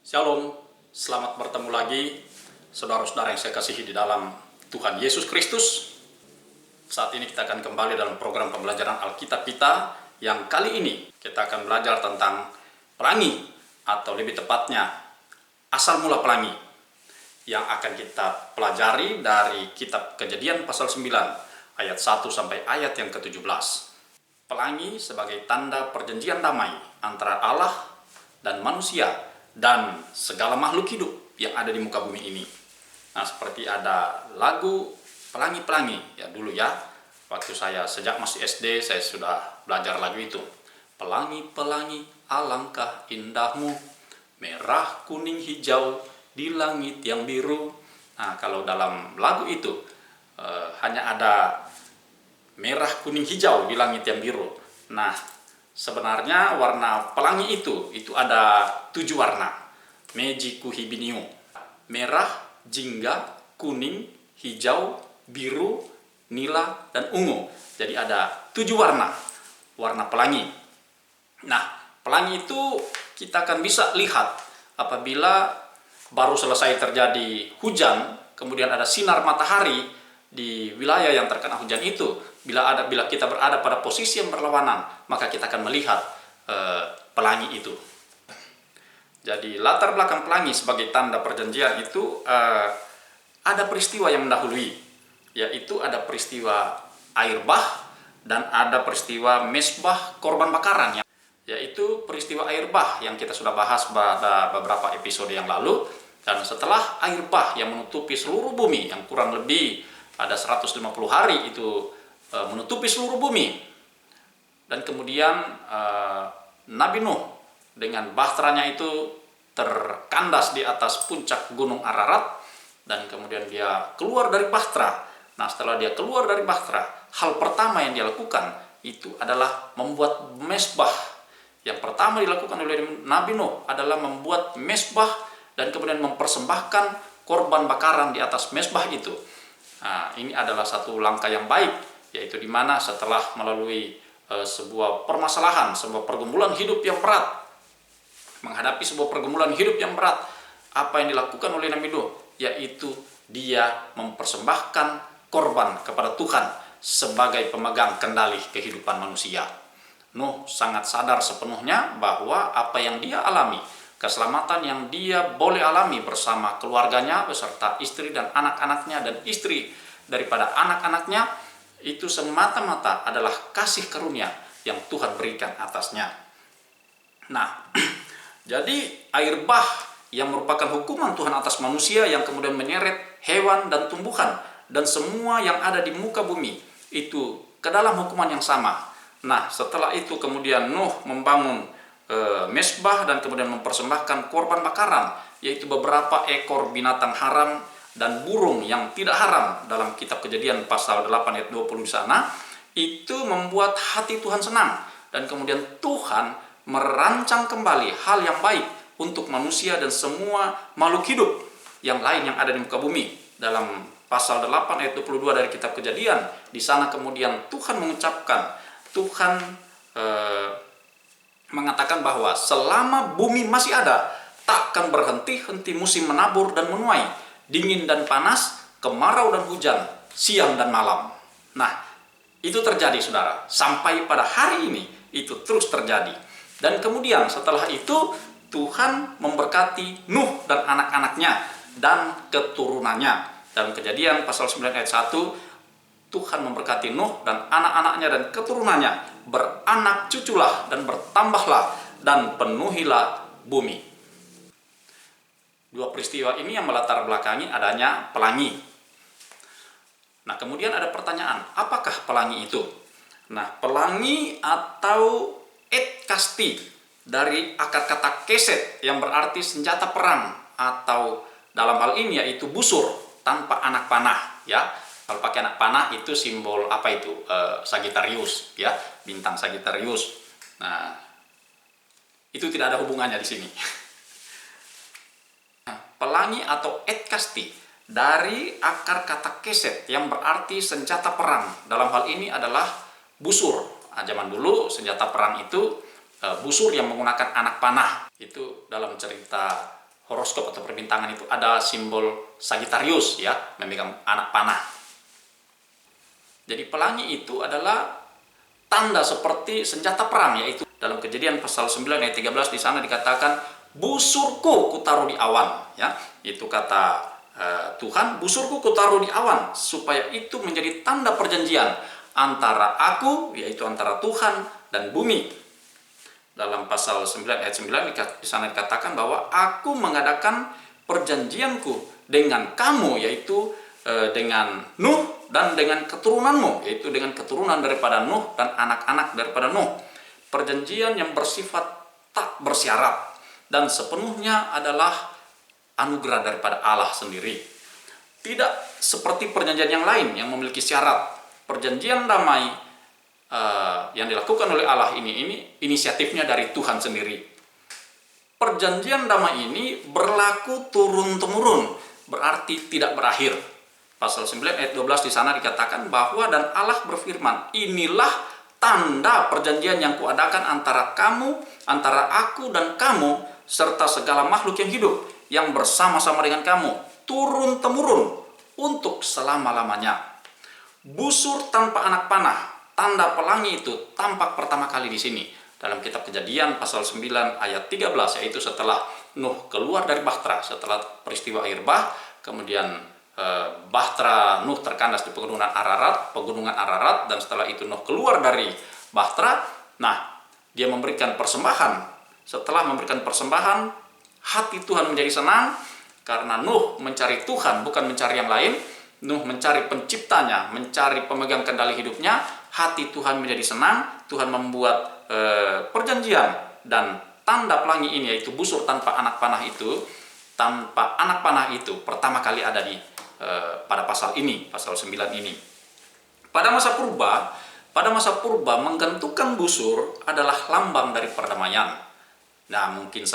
Shalom, selamat bertemu lagi saudara-saudara yang saya kasihi di dalam Tuhan Yesus Kristus. Saat ini kita akan kembali dalam program pembelajaran Alkitab kita yang kali ini kita akan belajar tentang pelangi atau lebih tepatnya asal mula pelangi yang akan kita pelajari dari kitab Kejadian pasal 9 ayat 1 sampai ayat yang ke-17. Pelangi sebagai tanda perjanjian damai antara Allah dan manusia dan segala makhluk hidup yang ada di muka bumi ini. Nah, seperti ada lagu Pelangi-Pelangi ya dulu ya. Waktu saya sejak masih SD saya sudah belajar lagu itu. Pelangi-pelangi alangkah indahmu, merah, kuning, hijau di langit yang biru. Nah, kalau dalam lagu itu hanya ada merah, kuning, hijau di langit yang biru. Nah, sebenarnya warna pelangi itu ada 7 warna. Meiji kuhibiniu. Merah, jingga, kuning, hijau, biru, nila, dan ungu. Jadi ada 7 warna pelangi. Nah, pelangi itu kita akan bisa lihat apabila baru selesai terjadi hujan, kemudian ada sinar matahari di wilayah yang terkena hujan itu. Bila kita berada pada posisi yang berlawanan, maka kita akan melihat pelangi itu. Jadi latar belakang pelangi sebagai tanda perjanjian itu ada peristiwa yang mendahului, yaitu ada peristiwa air bah dan ada peristiwa mesbah korban bakaran, yaitu peristiwa air bah yang kita sudah bahas pada beberapa episode yang lalu. Dan setelah air bah yang menutupi seluruh bumi yang kurang lebih ada 150 hari itu menutupi seluruh bumi, dan kemudian Nabi Nuh dengan bahteranya itu terkandas di atas puncak gunung Ararat, dan kemudian dia keluar dari bahtera. Nah, setelah dia keluar dari bahtera, hal pertama yang dia lakukan itu adalah membuat mesbah. Yang pertama dilakukan oleh Nabi Nuh adalah membuat mesbah dan kemudian mempersembahkan korban bakaran di atas mesbah itu. Nah, ini adalah satu langkah yang baik, yaitu di mana setelah melalui sebuah permasalahan, sebuah pergumulan hidup yang berat, menghadapi sebuah pergumulan hidup yang berat, apa yang dilakukan oleh Nabi Nuh, yaitu dia mempersembahkan korban kepada Tuhan sebagai pemegang kendali kehidupan manusia. Nuh sangat sadar sepenuhnya bahwa apa yang dia alami, keselamatan yang dia boleh alami bersama keluarganya beserta istri dan anak-anaknya dan istri daripada anak-anaknya, itu semata-mata adalah kasih karunia yang Tuhan berikan atasnya. Nah, jadi air bah yang merupakan hukuman Tuhan atas manusia yang kemudian menyeret hewan dan tumbuhan dan semua yang ada di muka bumi itu ke dalam hukuman yang sama. Nah, setelah itu kemudian Nuh membangun mesbah dan kemudian mempersembahkan korban bakaran, yaitu beberapa ekor binatang haram dan burung yang tidak haram. Dalam kitab Kejadian pasal 8 ayat 20 di sana, itu membuat hati Tuhan senang, dan kemudian Tuhan merancang kembali hal yang baik untuk manusia dan semua makhluk hidup yang lain yang ada di muka bumi. Dalam pasal 8 ayat 22 dari kitab Kejadian, di sana kemudian Tuhan mengucapkan, Tuhan mengatakan bahwa selama bumi masih ada, takkan berhenti-henti musim menabur dan menuai, dingin dan panas, kemarau dan hujan, siang dan malam. Nah, itu terjadi saudara, sampai pada hari ini itu terus terjadi. Dan kemudian setelah itu Tuhan memberkati Nuh dan anak-anaknya dan keturunannya. Dalam Kejadian pasal 9 ayat 1, Tuhan memberkati Nuh dan anak-anaknya dan keturunannya, beranak cuculah dan bertambahlah dan penuhilah bumi. Dua peristiwa ini yang melatar belakangi adanya pelangi. Nah, kemudian ada pertanyaan, apakah pelangi itu? Nah, pelangi atau etkasti dari akar kata keset yang berarti senjata perang, atau dalam hal ini yaitu busur tanpa anak panah, ya. Kalau pakai anak panah itu simbol apa itu? Sagittarius, ya, bintang Sagittarius. Nah, itu tidak ada hubungannya di sini. Pelangi atau etkasti dari akar kata keset yang berarti senjata perang. Dalam hal ini adalah busur. Nah, zaman dulu senjata perang itu busur yang menggunakan anak panah. Itu dalam cerita horoskop atau perbintangan itu ada simbol Sagittarius ya, memegang anak panah. Jadi pelangi itu adalah tanda seperti senjata perang, yaitu dalam Kejadian pasal 9 ayat 13 di sana dikatakan, busurku kutaruh di awan, ya. Itu kata Tuhan, busurku kutaruh di awan, supaya itu menjadi tanda perjanjian antara aku, yaitu antara Tuhan dan bumi. Dalam pasal 9 ayat 9 di sana dikatakan bahwa aku mengadakan perjanjianku dengan kamu, yaitu dengan Nuh dan dengan keturunanmu, yaitu dengan keturunan daripada Nuh dan anak-anak daripada Nuh. Perjanjian yang bersifat tak bersyarat dan sepenuhnya adalah anugerah daripada Allah sendiri. Tidak seperti perjanjian yang lain yang memiliki syarat. Perjanjian damai yang dilakukan oleh Allah ini inisiatifnya dari Tuhan sendiri. Perjanjian damai ini berlaku turun-temurun, berarti tidak berakhir. Pasal 9 ayat 12 di sana dikatakan bahwa dan Allah berfirman, inilah tanda perjanjian yang kuadakan antara kamu, antara aku dan kamu, serta segala makhluk yang hidup, yang bersama-sama dengan kamu, turun-temurun, untuk selama-lamanya. Busur tanpa anak panah, tanda pelangi itu tampak pertama kali di sini. Dalam kitab Kejadian pasal 9 ayat 13, yaitu setelah Nuh keluar dari Bahtera, setelah peristiwa air bah, kemudian Bahtera Nuh terkandas di pegunungan Ararat, dan setelah itu Nuh keluar dari Bahtera. Nah, dia memberikan persembahan. Setelah memberikan persembahan, hati Tuhan menjadi senang karena Nuh mencari Tuhan, bukan mencari yang lain. Nuh mencari penciptanya, mencari pemegang kendali hidupnya. Hati Tuhan menjadi senang. Tuhan membuat perjanjian, dan tanda pelangi ini, yaitu busur tanpa anak panah itu, pertama kali ada pada pasal ini, pasal 9 ini. Pada masa purba menggantungkan busur adalah lambang dari perdamaian. Nah, mungkin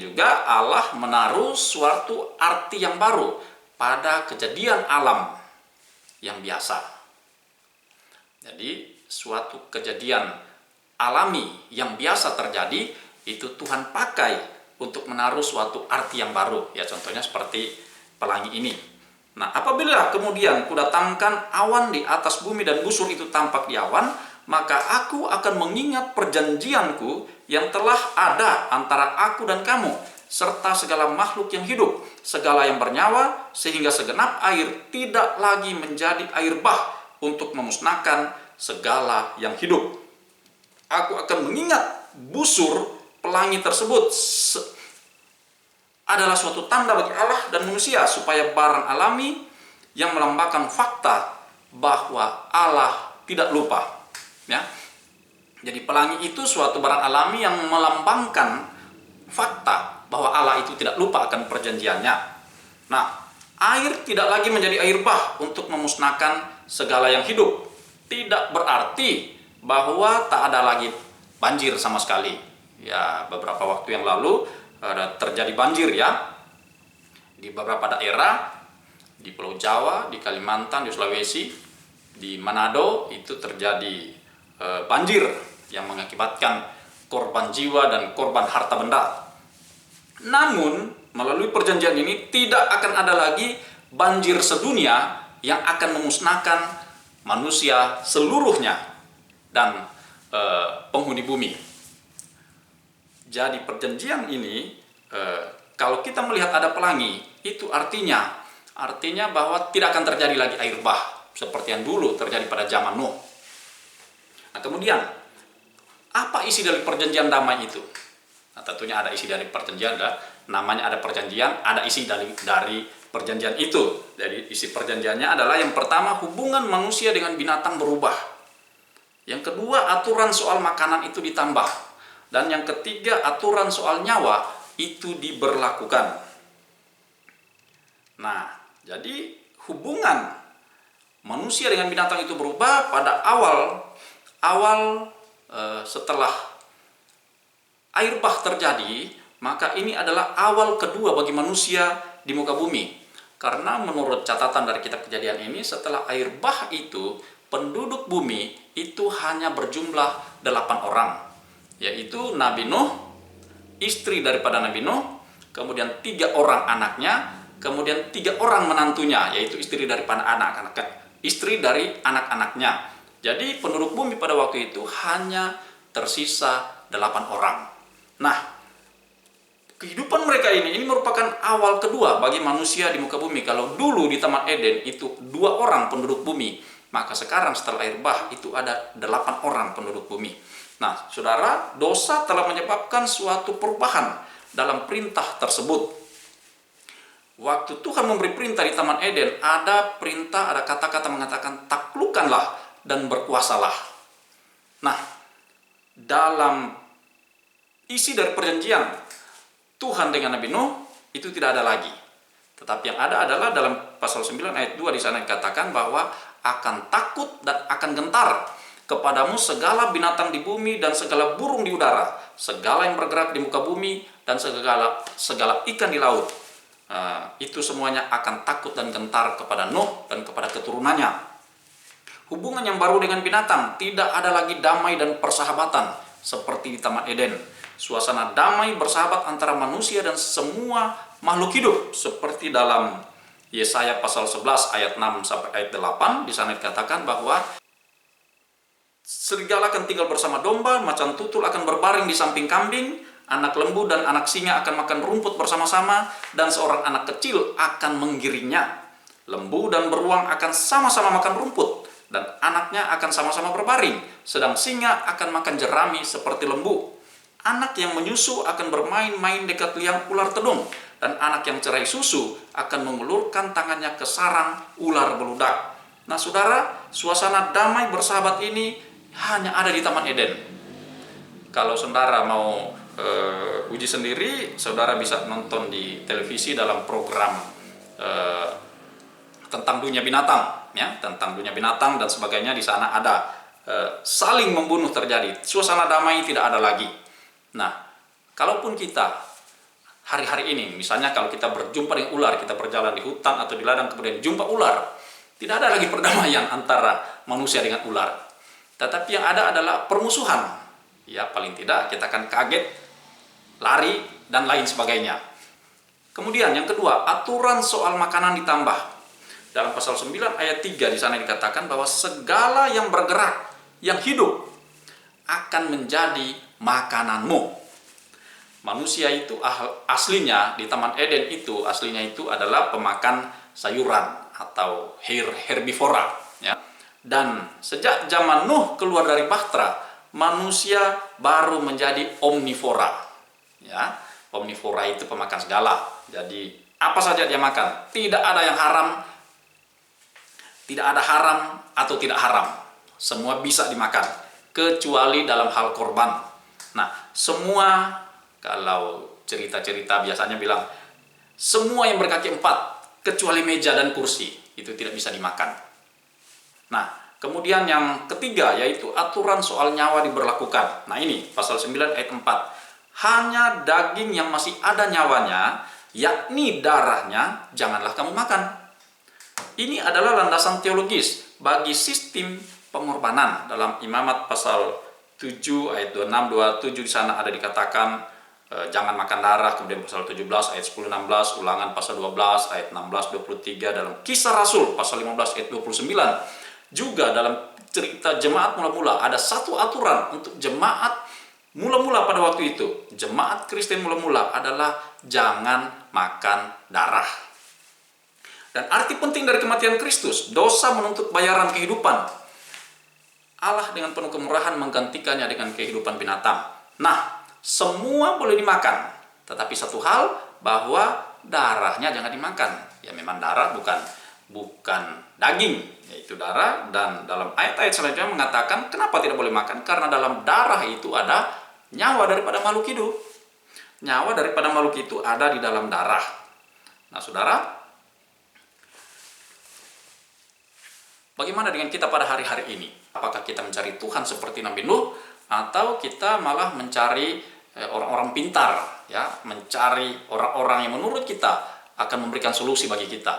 juga Allah menaruh suatu arti yang baru pada kejadian alam yang biasa. Jadi suatu kejadian alami yang biasa terjadi itu Tuhan pakai untuk menaruh suatu arti yang baru. Ya, contohnya seperti pelangi ini. Nah, apabila kemudian kudatangkan awan di atas bumi dan busur itu tampak di awan, maka aku akan mengingat perjanjianku yang telah ada antara aku dan kamu, serta segala makhluk yang hidup, segala yang bernyawa, sehingga segenap air tidak lagi menjadi air bah untuk memusnahkan segala yang hidup. Aku akan mengingat busur pelangi tersebut adalah suatu tanda bagi Allah dan manusia, supaya barang alami yang melambangkan fakta bahwa Allah tidak lupa. Ya. Jadi pelangi itu suatu barang alami yang melambangkan fakta bahwa Allah itu tidak lupa akan perjanjiannya. Nah, air tidak lagi menjadi air bah untuk memusnahkan segala yang hidup. Tidak berarti bahwa tak ada lagi banjir sama sekali. Ya, beberapa waktu yang lalu terjadi banjir ya di beberapa daerah di Pulau Jawa, di Kalimantan, di Sulawesi, di Manado itu terjadi banjir yang mengakibatkan korban jiwa dan korban harta benda. Namun melalui perjanjian ini tidak akan ada lagi banjir sedunia yang akan memusnahkan manusia seluruhnya dan penghuni bumi. Jadi perjanjian ini, kalau kita melihat ada pelangi, itu artinya bahwa tidak akan terjadi lagi air bah seperti yang dulu terjadi pada zaman Nuh. Nah, kemudian apa isi dari perjanjian damai itu? Nah, tentunya ada isi dari perjanjian, namanya ada perjanjian, ada isi dari perjanjian itu. Jadi isi perjanjiannya adalah yang pertama, hubungan manusia dengan binatang berubah. Yang kedua, aturan soal makanan itu ditambah. Dan yang ketiga, aturan soal nyawa itu diberlakukan. Nah, jadi hubungan manusia dengan binatang itu berubah pada awal setelah air bah terjadi, maka ini adalah awal kedua bagi manusia di muka bumi. Karena menurut catatan dari kitab Kejadian ini, setelah air bah itu, penduduk bumi itu hanya berjumlah 8 orang. Yaitu Nabi Nuh, istri daripada Nabi Nuh, kemudian 3 orang anaknya, kemudian 3 orang menantunya, yaitu istri dari anak-anaknya. Jadi penduduk bumi pada waktu itu hanya tersisa 8 orang. Nah, kehidupan mereka ini merupakan awal kedua bagi manusia di muka bumi. Kalau dulu di Taman Eden itu 2 orang penduduk bumi, maka sekarang setelah air bah itu ada 8 orang penduduk bumi. Nah, saudara, dosa telah menyebabkan suatu perubahan dalam perintah tersebut. Waktu Tuhan memberi perintah di Taman Eden, ada perintah, ada kata-kata mengatakan taklukkanlah dan berkuasalah. Nah, dalam isi dari perjanjian Tuhan dengan Nabi Nuh itu tidak ada lagi. Tetapi yang ada adalah dalam pasal 9 ayat 2 di sana dikatakan bahwa akan takut dan akan gentar kepadamu segala binatang di bumi dan segala burung di udara, segala yang bergerak di muka bumi dan segala ikan di laut. Itu semuanya akan takut dan gentar kepada Nuh dan kepada keturunannya. Hubungan yang baru dengan binatang, tidak ada lagi damai dan persahabatan seperti di Taman Eden. Suasana damai bersahabat antara manusia dan semua makhluk hidup seperti dalam Yesaya pasal 11 ayat 6 sampai ayat 8. Di sana dikatakan bahwa serigala akan tinggal bersama domba, macan tutul akan berbaring di samping kambing, anak lembu dan anak singa akan makan rumput bersama-sama, dan seorang anak kecil akan menggiringnya. Lembu dan beruang akan sama-sama makan rumput, dan anaknya akan sama-sama berbaring, sedang singa akan makan jerami seperti lembu. Anak yang menyusu akan bermain-main dekat liang ular tedung, dan anak yang cerai susu akan mengulurkan tangannya ke sarang ular beludak. Nah, saudara, suasana damai bersahabat ini hanya ada di Taman Eden. Kalau saudara mau uji sendiri, saudara bisa nonton di televisi dalam program tentang dunia binatang, ya, tentang dunia binatang dan sebagainya. Di sana ada saling membunuh terjadi, suasana damai tidak ada lagi. Nah, kalaupun kita hari-hari ini, misalnya kalau kita berjumpa dengan ular, kita berjalan di hutan atau di ladang kemudian jumpa ular, tidak ada lagi perdamaian antara manusia dengan ular. Tetapi yang ada adalah permusuhan. Ya, paling tidak kita akan kaget, lari, dan lain sebagainya. Kemudian yang kedua, aturan soal makanan ditambah. Dalam pasal 9 ayat 3 di sana dikatakan bahwa segala yang bergerak, yang hidup, akan menjadi makananmu. Manusia itu aslinya di Taman Eden itu aslinya itu adalah pemakan sayuran atau herbivora, ya. Dan sejak zaman Nuh keluar dari bahtera, manusia baru menjadi omnivora, ya. Omnivora itu pemakan segala. Jadi apa saja dia makan, tidak ada yang haram, tidak ada haram atau tidak haram, semua bisa dimakan kecuali dalam hal korban. Nah, semua, kalau cerita-cerita biasanya bilang semua yang berkaki 4 kecuali meja dan kursi itu tidak bisa dimakan. Nah, kemudian yang ketiga yaitu aturan soal nyawa diberlakukan. Nah, ini pasal 9 ayat 4. Hanya daging yang masih ada nyawanya, yakni darahnya, janganlah kamu makan. Ini adalah landasan teologis bagi sistem pengorbanan. Dalam Imamat pasal 7 ayat 26-27 di sana ada dikatakan jangan makan darah. Kemudian pasal 17 ayat 10-16, Ulangan pasal 12 ayat 16-23, dalam Kisah Rasul pasal 15 ayat 29. Juga dalam cerita jemaat mula-mula ada satu aturan untuk jemaat mula-mula pada waktu itu. Jemaat Kristen mula-mula adalah jangan makan darah. Dan arti penting dari kematian Kristus, dosa menuntut bayaran kehidupan. Allah dengan penuh kemurahan menggantikannya dengan kehidupan binatang. Nah, semua boleh dimakan, tetapi satu hal, bahwa darahnya jangan dimakan. Ya, memang darah bukan daging, yaitu darah. Dan dalam ayat-ayat selanjutnya mengatakan kenapa tidak boleh makan, karena dalam darah itu ada nyawa daripada makhluk hidup. Nyawa daripada makhluk itu ada di dalam darah. Nah, saudara, bagaimana dengan kita pada hari-hari ini? Apakah kita mencari Tuhan seperti Nabi Nuh, atau kita malah mencari orang-orang pintar, ya, mencari orang-orang yang menurut kita akan memberikan solusi bagi kita?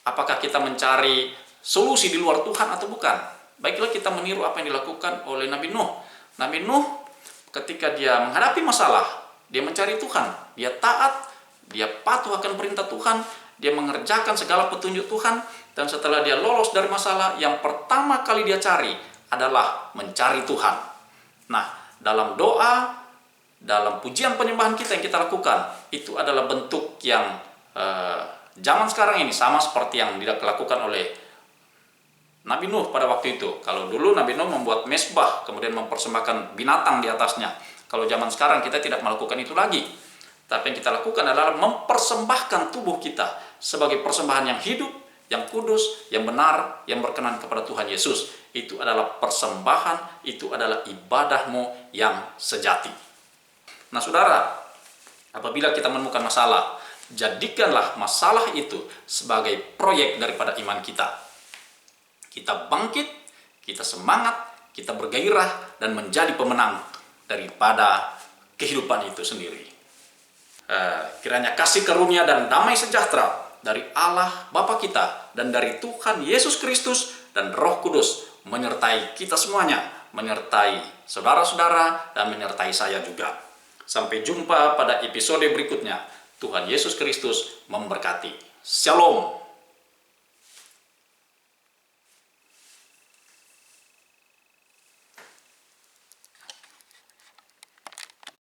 Apakah kita mencari solusi di luar Tuhan atau bukan? Baiklah kita meniru apa yang dilakukan oleh Nabi Nuh. Nabi Nuh ketika dia menghadapi masalah, dia mencari Tuhan, dia taat, dia patuh akan perintah Tuhan, dia mengerjakan segala petunjuk Tuhan, dan setelah dia lolos dari masalah, yang pertama kali dia cari adalah mencari Tuhan. Nah, dalam doa, dalam pujian penyembahan kita yang kita lakukan, itu adalah bentuk yang zaman sekarang ini sama seperti yang dilakukan oleh Nabi Nuh pada waktu itu. Kalau dulu Nabi Nuh membuat mesbah, kemudian mempersembahkan binatang di atasnya. Kalau zaman sekarang kita tidak melakukan itu lagi. Tapi yang kita lakukan adalah mempersembahkan tubuh kita sebagai persembahan yang hidup, yang kudus, yang benar, yang berkenan kepada Tuhan Yesus. Itu adalah persembahan, itu adalah ibadahmu yang sejati. Nah saudara, apabila kita menemukan masalah, jadikanlah masalah itu sebagai proyek daripada iman kita. Kita bangkit, kita semangat, kita bergairah, dan menjadi pemenang daripada kehidupan itu sendiri. Kiranya kasih karunia dan damai sejahtera dari Allah Bapa kita dan dari Tuhan Yesus Kristus dan Roh Kudus menyertai kita semuanya, menyertai saudara-saudara, dan menyertai saya juga. Sampai jumpa pada episode berikutnya. Tuhan Yesus Kristus memberkati. Shalom.